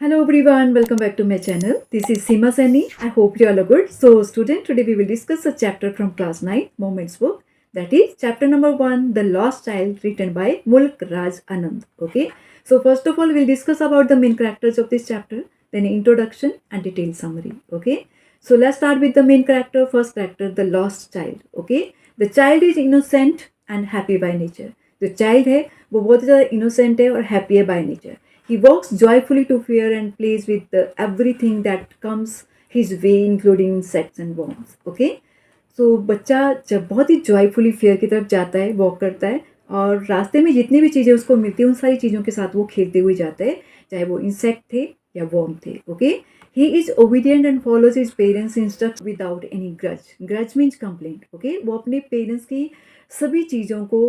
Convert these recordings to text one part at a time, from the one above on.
Hello everyone, welcome back to my channel. This is Seema Saini. I hope you all are good. So student, today we will discuss a chapter from class 9 Moments book. That is chapter number 1, The Lost Child, written by Mulk Raj Anand. Okay. So first of all, we'll discuss about the main characters of this chapter, then introduction and detailed summary. Okay. So let's start with the main character. First character, the lost child. Okay. The child is innocent and happy by nature. जो child है वो बहुत ही ज़्यादा innocent है और happy है by nature. He walks joyfully to fair and plays with everything that comes his way, including insects and worms. Okay? So बच्चा जब बहुत ही जॉयफुली फेयर की तरफ जाता है, वॉक करता है और रास्ते में जितनी भी चीज़ें उसको मिलती हैं उन सारी चीज़ों के साथ वो खेलते हुए जाता है, चाहे वो इंसेक्ट थे या वर्म थे. Okay. He is obedient and follows his parents instruct without any grudge. Grudge means complaint. Okay. वो अपने पेरेंट्स की सभी चीज़ों को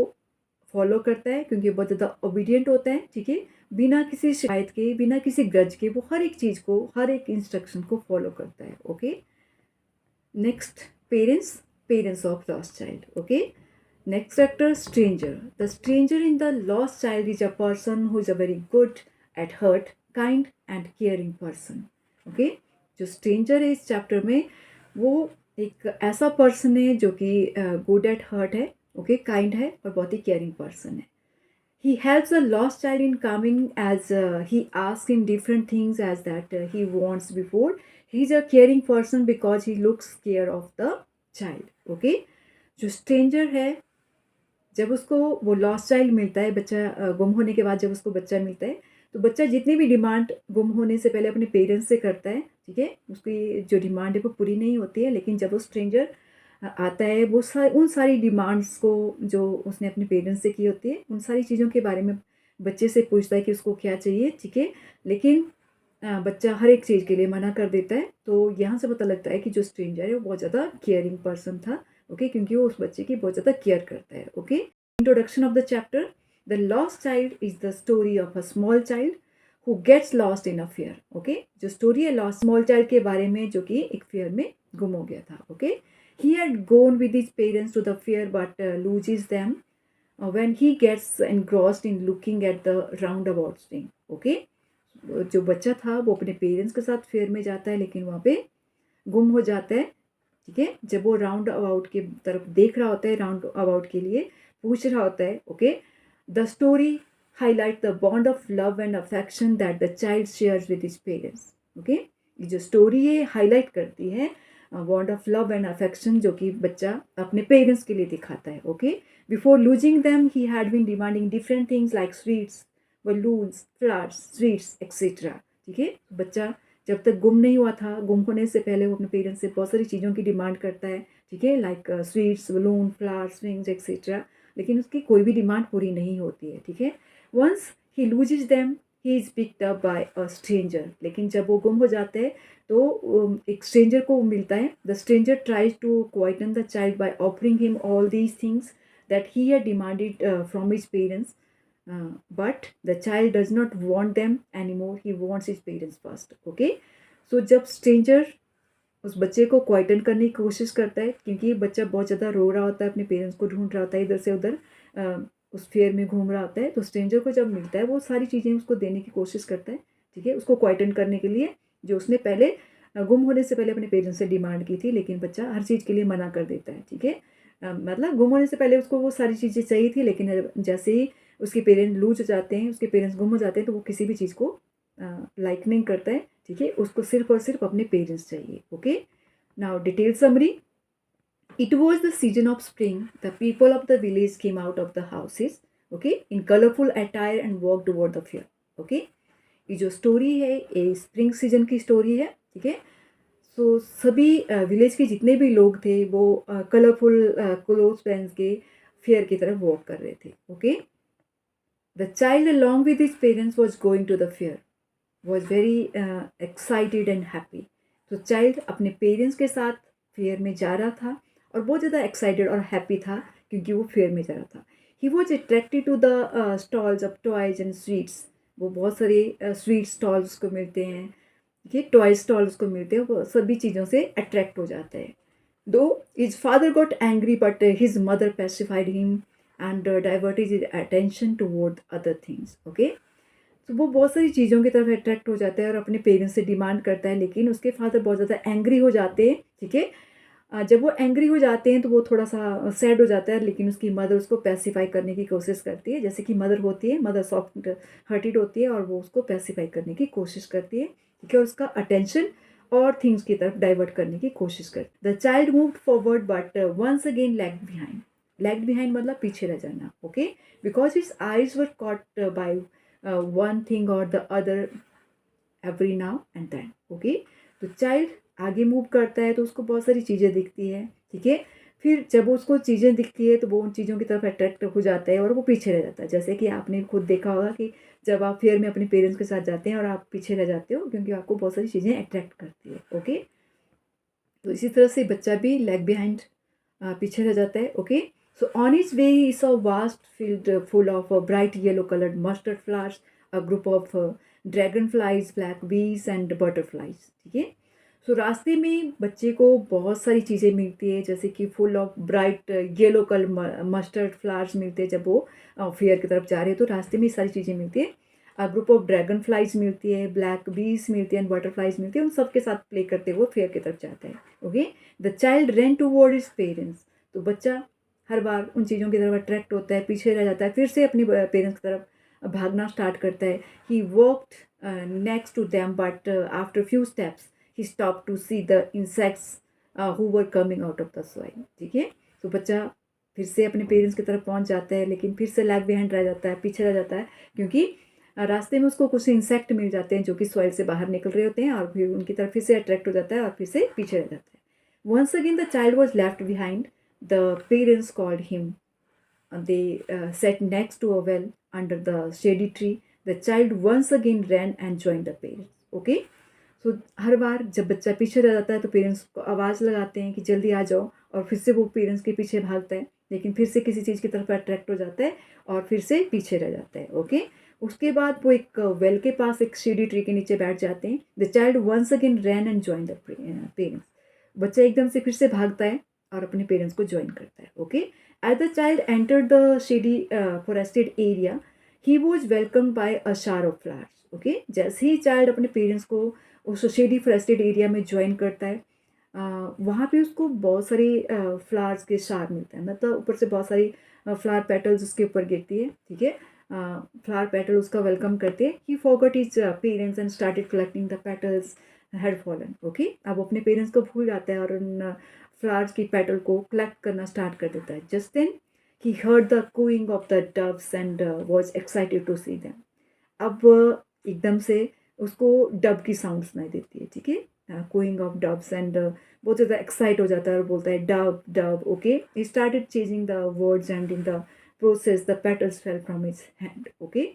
फॉलो करता है क्योंकि बहुत ज़्यादा ओबीडियंट होता है. ठीक है. बिना किसी शिकायत के, बिना किसी ग्रज के वो हर एक चीज़ को, हर एक इंस्ट्रक्शन को फॉलो करता है. Okay. Next, parents of lost child. Okay. Next factor, stranger. The stranger in the lost child is a person who is a very good at heart, kind and caring person. Okay. जो stranger है इस chapter में वो एक ऐसा person है जो कि गुड एट हर्ट है, ओके, काइंड है और बहुत ही केयरिंग पर्सन है. He helps a lost child in coming as he asks him different things as that he wants before. He's a caring person because he looks care of the child. Okay. जो stranger है, जब उसको वो lost child मिलता है, बच्चा गुम होने के बाद जब उसको बच्चा मिलता है तो बच्चा जितनी भी डिमांड गुम होने से पहले अपने पेरेंट्स से करता है, ठीक है, उसकी जो डिमांड है वो पूरी नहीं होती है. लेकिन जब वो स्ट्रेंजर आता है वो उन सारी डिमांड्स को जो उसने अपने पेरेंट्स से की होती है उन सारी चीज़ों के बारे में बच्चे से पूछता है कि उसको क्या चाहिए. ठीक है. लेकिन बच्चा हर एक चीज़ के लिए मना कर देता है. तो यहाँ से पता लगता है कि जो स्ट्रेंजर है वो बहुत ज़्यादा केयरिंग पर्सन था. ओके. क्योंकि वो उस बच्चे की बहुत ज़्यादा केयर करता है. Okay. Introduction of the chapter. The lost child is the story of a small child who gets lost in a fair. Okay. जो स्टोरी है लॉस्ट स्मॉल चाइल्ड के बारे में जो कि एक फेयर में गुम हो गया था. Okay. He had gone with his parents to the fair but loses them when he gets engrossed in looking at the roundabout thing. Okay. जो बच्चा था वो अपने पेरेंट्स के साथ फेयर में जाता है लेकिन वहाँ पे गुम हो जाता है. ठीक है. जब वो राउंड अबाउट के तरफ देख रहा होता है, राउंड अबाउट के लिए पूछ रहा होता है. Okay. The story highlight the bond of love and affection that the child shares with his parents. Okay. ये जो स्टोरी है हाईलाइट करती है bond of love and affection जो कि बच्चा अपने पेरेंट्स के लिए दिखाता है. Okay. Before losing them he had been demanding different things like sweets, balloons, flowers, sweets etcetera. ठीक है. बच्चा जब तक गुम नहीं हुआ था, गुम होने से पहले वो अपने पेरेंट्स से बहुत सारी चीज़ों की डिमांड करता है. ठीक है. Like sweets, balloon, flowers, rings etcetera. लेकिन उसकी कोई भी डिमांड पूरी नहीं होती है. ठीक है. Once he loses them he is picked up by a stranger. लेकिन जब वो गुम हो जाते हैं तो एक स्ट्रेंजर को मिलता है. The stranger tries to quieten the child by offering him all these things that he had demanded from his parents. But the child does not want them any more. He wants his parents first. Okay. So जब stranger उस बच्चे को quieten करने की कोशिश करता है क्योंकि बच्चा बहुत ज़्यादा रो रहा होता है, अपने पेरेंट्स को ढूंढ रहा होता है, इधर से उधर उस फेयर में घूम रहा होता है. तो स्ट्रेंजर को जब मिलता है वो सारी चीज़ें उसको देने की कोशिश करता है. ठीक है. उसको क्वाइटन करने के लिए जो उसने पहले गुम होने से पहले अपने पेरेंट्स से डिमांड की थी. लेकिन बच्चा हर चीज़ के लिए मना कर देता है. ठीक है. मतलब गुम होने से पहले उसको वो सारी चीज़ें चाहिए थी लेकिन जैसे ही उसके पेरेंट्स लूज हो जाते हैं, उसके पेरेंट्स गुम हो जाते हैं तो वो किसी भी चीज़ को लाइक नहीं करता है. ठीक है. उसको सिर्फ और सिर्फ अपने पेरेंट्स चाहिए. Okay. Now detail summary. It was the season of spring. The people of the village came out of the houses, okay, in colorful attire and walked toward the fair. Okay. ये जो story है ये spring season की story है. ठीक है. सो सभी village के जितने भी लोग थे वो कलरफुल क्लोथ्स पहन के फेयर की तरफ वॉक कर रहे थे. Okay. The child along with his parents was going to the fair was very excited and happy. तो चाइल्ड अपने पेरेंट्स के साथ फेयर में जा रहा था और बहुत ज़्यादा एक्साइटेड और हैप्पी था क्योंकि वो फेयर में जा रहा था. He was attracted to the stalls of toys and sweets. वो बहुत सारे स्वीट स्टॉल्स को मिलते हैं. ठीक है. टॉय स्टॉल्स को मिलते हैं. वो सभी चीज़ों से अट्रैक्ट हो जाता है. दो his father got angry but his mother pacified him and diverted his attention toward other things. Okay. तो वो बहुत सारी चीज़ों की तरफ अट्रैक्ट हो जाता है और अपने पेरेंट्स से डिमांड करता है, लेकिन उसके फादर बहुत ज़्यादा एंग्री हो जाते हैं, ठीक है। जब वो एंग्री हो जाते हैं तो वो थोड़ा सा सैड हो जाता है, लेकिन उसकी मदर उसको पैसिफाई करने की कोशिश करती है। जैसे कि मदर होती है, मदर सॉफ्ट हार्टेड होती है और वो उसको पैसिफाई करने की कोशिश करती है, ठीक है, उसका अटेंशन और थिंग्स की तरफ डाइवर्ट करने की कोशिश करती है। The child moved forward but once again lagged behind. Lagged behind मतलब पीछे रह जाना, okay, because his eyes were caught by one thing और the other every now and then, okay. तो चाइल्ड आगे मूव करता है तो उसको बहुत सारी चीज़ें दिखती है, ठीक है। फिर जब उसको चीज़ें दिखती है तो वो उन चीज़ों की तरफ अट्रैक्ट हो जाता है और वो पीछे रह जाता है। जैसे कि आपने खुद देखा होगा कि जब आप फेयर में अपने पेरेंट्स के साथ जाते हैं और आप पीछे रह जाते हो क्योंकि आपको बहुत सारी चीज़ें अट्रैक्ट करती है, ओके। तो इसी तरह से बच्चा भी लैग बिहाइंड पीछे रह जाता है, okay. So on his way he saw vast field full of bright yellow coloured mustard flowers, a group of dragon flies, black बीज एंड बटरफ्लाइज, ठीक है। सो रास्ते में बच्चे को बहुत सारी चीज़ें मिलती है, जैसे कि full of bright yellow colour mustard flowers मिलते हैं। जब वो फेयर की तरफ जा रहे हैं तो रास्ते में सारी चीज़ें मिलती है। ग्रुप ऑफ ड्रैगन फ्लाइज मिलती है, ब्लैक बीज मिलती है एंड बटरफ्लाइज मिलती है। उन सबके साथ प्ले करते हुए फेयर की तरफ जाता है, okay. The child run toward his parents. तो बच्चा हर बार उन चीज़ों की तरफ अट्रैक्ट होता है, पीछे रह जाता है, फिर से अपने पेरेंट्स की तरफ भागना स्टार्ट करता है। He walked next to them but after few steps he stop to see the insects who were coming out of the soil, ठीक है। तो बच्चा फिर से अपने पेरेंट्स की तरफ पहुंच जाता है, लेकिन फिर से लैग बिहाइंड रह जाता है, पीछे रह जाता है, क्योंकि रास्ते में उसको कुछ इंसेक्ट मिल जाते हैं जो कि सॉइल से बाहर निकल रहे होते हैं और फिर उनकी तरफ फिर से अट्रैक्ट हो जाता है और फिर से पीछे रह जाता है। Once again the child was left behind, the parents called him, they sat next to a well under the shady tree. The child once again ran and joined the parents, okay. सो हर बार जब बच्चा पीछे रह जाता है तो parents को आवाज़ लगाते हैं कि जल्दी आ जाओ, और फिर से वो पेरेंट्स के पीछे भागता है, लेकिन फिर से किसी चीज़ की तरफ अट्रैक्ट हो जाता है और फिर से पीछे रह जाता है, ओके। उसके बाद वो एक वेल के पास एक शेडी ट्री के नीचे बैठ जाते हैं। The child once again ran and join the parents. बच्चा एकदम से फिर से भागता है और अपने पेरेंट्स को ज्वाइन करता है, okay. As the child entered the shady forested area, he was welcome by a shower of flowers, okay. जैसे ही चाइल्ड अपने पेरेंट्स को उस शेडी फॉरेस्टेड एरिया में ज्वाइन करता है, वहाँ पे उसको बहुत सारे फ्लावर्स के शार मिलते हैं, मतलब ऊपर से बहुत सारी फ्लावर पेटल्स उसके ऊपर गिरती है, ठीक है। फ्लावर पेटल उसका वेलकम करते हैं। ही forgot his parents and started collecting the petals had fallen, okay. अब अपने पेरेंट्स को भूल जाता है और उन फ्लावर्स की पेटल को कलेक्ट करना स्टार्ट कर देता है। Just then he heard the cooing of the doves and was excited to see them. अब एकदम से उसको डब की साउंड सुनाई देती है, ठीक है, कोइंग ऑफ डब्स, एंड बहुत ज़्यादा एक्साइट हो जाता है और बोलता है dub dub, okay. He started chasing the words and in the process the petals fell from his hand, okay.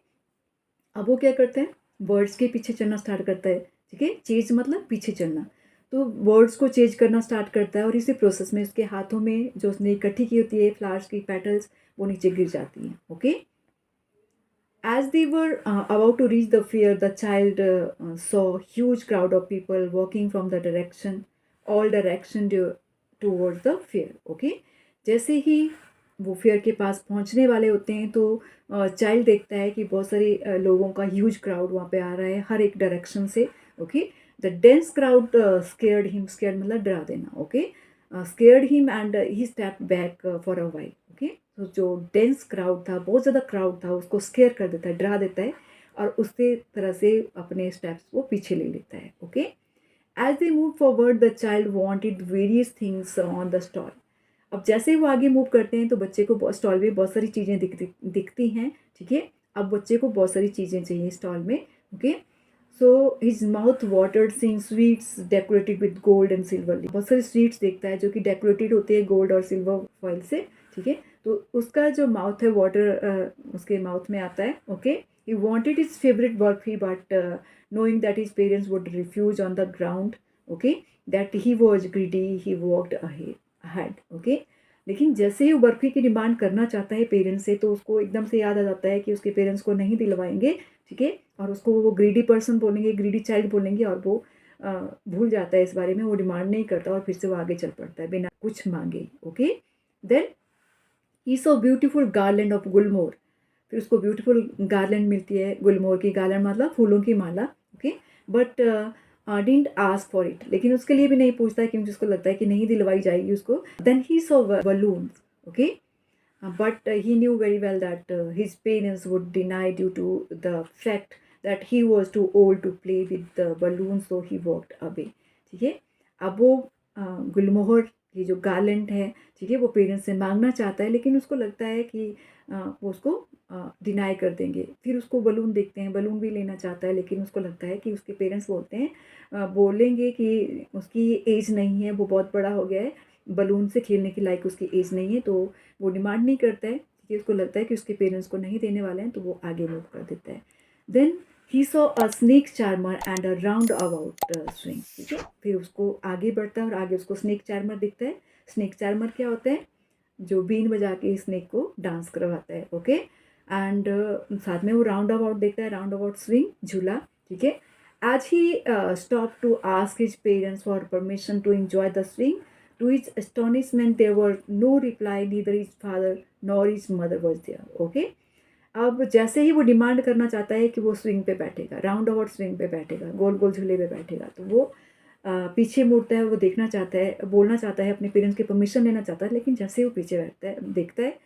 अब वो क्या करते हैं, वर्ड्स के पीछे चलना स्टार्ट करता है, ठीक है। चेज मतलब पीछे चलना, तो वर्ड्स को चेंज करना स्टार्ट करता है और इसी प्रोसेस में उसके हाथों में जो उसने इकट्ठी की होती है फ्लावर्स की पेटल्स, वो नीचे गिर जाती हैं, okay. As they were about to reach the fair, the child saw a huge crowd of people walking from the direction, all direction towards the fair. Okay, जैसे ही वो फेयर के पास पहुंचने वाले होते हैं तो चाइल्ड देखता है कि बहुत सारे लोगों का ह्यूज क्राउड वहाँ पे आ रहा है हर एक डायरेक्शन से, okay. The dense crowd scared him, scared मतलब डरा देना, okay. Scared him and he step back for a while, okay. तो जो डेंस क्राउड था, बहुत ज़्यादा क्राउड था, उसको स्केयर कर देता है, डरा देता है और उसी तरह से अपने स्टेप्स वो पीछे ले लेता है, okay. As they move forward the child wanted various things on the stall. अब जैसे वो आगे मूव करते हैं तो बच्चे को स्टॉल में बहुत सारी चीज़ें दिखती हैं, ठीक है। अब बच्चे को बहुत सारी चीज़ें चाहिए स्टॉल में, okay. So his mouth watered seeing sweets decorated with gold and silver. बहुत सारी स्वीट्स देखता है जो कि डेकोरेटेड होते हैं गोल्ड और सिल्वर फॉइल से, ठीक है। तो उसका जो माउथ है वाटर उसके माउथ में आता है, okay. He wanted his favourite barfi but knowing that his parents would refuse on the ground, okay, that he was greedy, he walked ahead, okay। लेकिन जैसे ही वो बर्फी की डिमांड करना चाहता है पेरेंट्स से तो उसको एकदम से याद आ जाता है कि उसके पेरेंट्स को नहीं दिलवाएंगे, ठीक है, और उसको वो ग्रीडी पर्सन बोलेंगे, ग्रीडी चाइल्ड बोलेंगे, और वो भूल जाता है इस बारे में, वो डिमांड नहीं करता और फिर से वो आगे चल पड़ता है बिना कुछ मांगे, okay. Then he saw beautiful garland of gulmore फिर उसको ब्यूटीफुल गार्लैंड मिलती है, गुलमोहर की गार्लैंड मतलब फूलों की माला, okay, but didn't ask for it, लेकिन उसके लिए भी नहीं पूछता है क्योंकि उसको लगता है कि नहीं दिलवाई जाएगी उसको. Then he saw balloons, okay, but he knew very well that his parents would deny due to the fact that he was too old to play with the balloons, so he walked away. ठीक है, अब वो गुलमोहर ये जो garland है, ठीक है, वो पेरेंट्स से मांगना चाहता है, लेकिन उसको लगता है कि वो उसको डिनाई कर देंगे. फिर उसको बलून देखते हैं, बलून भी लेना चाहता है, लेकिन उसको लगता है कि उसके पेरेंट्स बोलते हैं, बोलेंगे कि उसकी एज नहीं है, वो बहुत बड़ा हो गया है, बलून से खेलने की लायक उसकी एज नहीं है, तो वो डिमांड नहीं करता है, ठीक है, उसको लगता है कि उसके पेरेंट्स को नहीं देने वाले हैं, तो वो आगे मूव कर देता है. Then he saw a snake charmer and a roundabout swing, ठीक है, फिर उसको आगे बढ़ता है और आगे उसको स्नेक चार्मर दिखता है. स्नेक चार्मर क्या होता है? जो बीन बजा के स्नेक को डांस करवाता है, ओके, एंड साथ में वो राउंड अबाउट देखता है, राउंड अबाउट स्विंग झूला, ठीक है. As he stop to ask his parents for permission to enjoy the swing, to his astonishment there were no reply, neither his father nor his mother was there, okay. अब जैसे ही वो demand करना चाहता है कि वो स्विंग पे बैठेगा, राउंड अबाउट स्विंग पे बैठेगा, गोल गोल झूले पे बैठेगा, तो वो पीछे मुड़ता है, वो देखना चाहता है, बोलना चाहता है, अपने पेरेंट्स की परमिशन लेना चाहता है, लेकिन जैसे ही वो पीछे बैठता है, देखता है,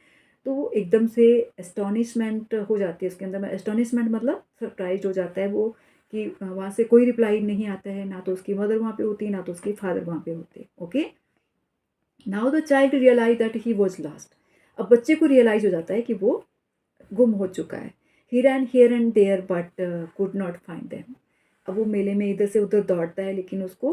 तो वो एकदम से एस्टॉनिशमेंट हो जाती है उसके अंदर में. एस्टॉनिशमेंट मतलब सरप्राइज हो जाता है वो कि वहाँ से कोई रिप्लाई नहीं आता है, ना तो उसकी मदर वहाँ पे होती है, ना तो उसके फादर वहाँ पे होते, okay. Now the child realise that he was lost. अब बच्चे को रियलाइज हो जाता है कि वो गुम हो चुका है. He ran here and there but could not find them. अब वो मेले में इधर से उधर दौड़ता है, लेकिन उसको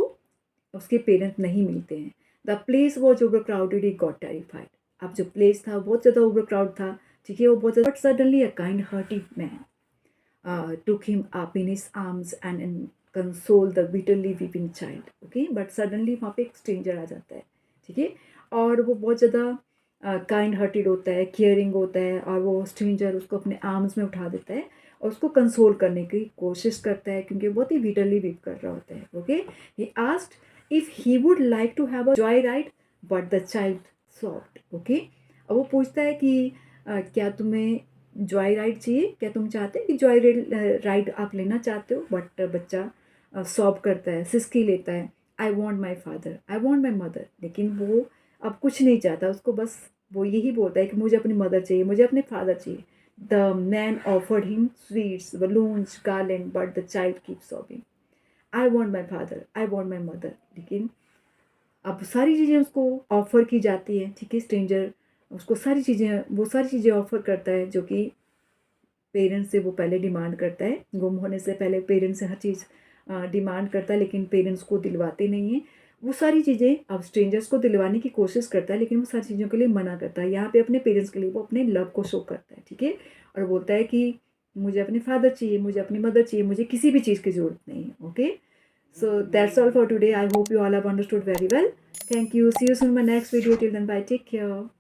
उसके पेरेंट्स नहीं मिलते हैं. The place was over crowded, he got terrified. अब जो प्लेस था बहुत ज़्यादा ओवर क्राउड था, ठीक है, वो बहुत ज़्यादा. But suddenly a kind hearted man took him up in his arms and console the bitterly weeping child, okay. But suddenly वहाँ पे एक स्ट्रेंजर आ जाता है, ठीक है, और वो बहुत ज़्यादा काइंड हार्टेड होता है, केयरिंग होता है, और वो स्ट्रेंजर उसको अपने आर्म्स में उठा देता है और उसको कंसोल करने की कोशिश करता है, क्योंकि बहुत ही बिटरली वीप कर रहा होता है, okay. He asked if he would like to have a joy ride, but the child sobbed, okay. अब वो पूछता है कि क्या तुम्हें जॉय राइड चाहिए, क्या तुम चाहते हैं कि जॉय राइड आप लेना चाहते हो. बट बच्चा सॉब करता है, सिसकी लेता है, I want my father, I want my mother. लेकिन वो अब कुछ नहीं चाहता, उसको बस वो यही बोलता है कि मुझे अपनी मदर चाहिए, मुझे अपने फादर चाहिए. The man offered him sweets, balloons, garland, but the child keep sobbing, I want my father, I want my mother. लेकिन अब सारी चीज़ें उसको ऑफ़र की जाती है, ठीक है, स्ट्रेंजर उसको सारी चीज़ें ऑफ़र करता है, जो कि पेरेंट्स से वो पहले डिमांड करता है. गुम होने से पहले पेरेंट्स से हर चीज़ डिमांड करता है, लेकिन पेरेंट्स को दिलवाते नहीं हैं. वो सारी चीज़ें अब स्ट्रेंजर्स को दिलवाने की कोशिश करता है, लेकिन वो सारी चीज़ों के लिए मना करता है. यहाँ पे अपने पेरेंट्स के लिए वो अपने लव को शो करता है, ठीक है, और बोलता है कि मुझे अपने फादर चाहिए, मुझे अपनी मदर चाहिए, मुझे किसी भी चीज़ की ज़रूरत नहीं है, okay. So that's all for today. I hope you all have understood very well. Thank you. See you soon in my next video. Till then, bye. Take care.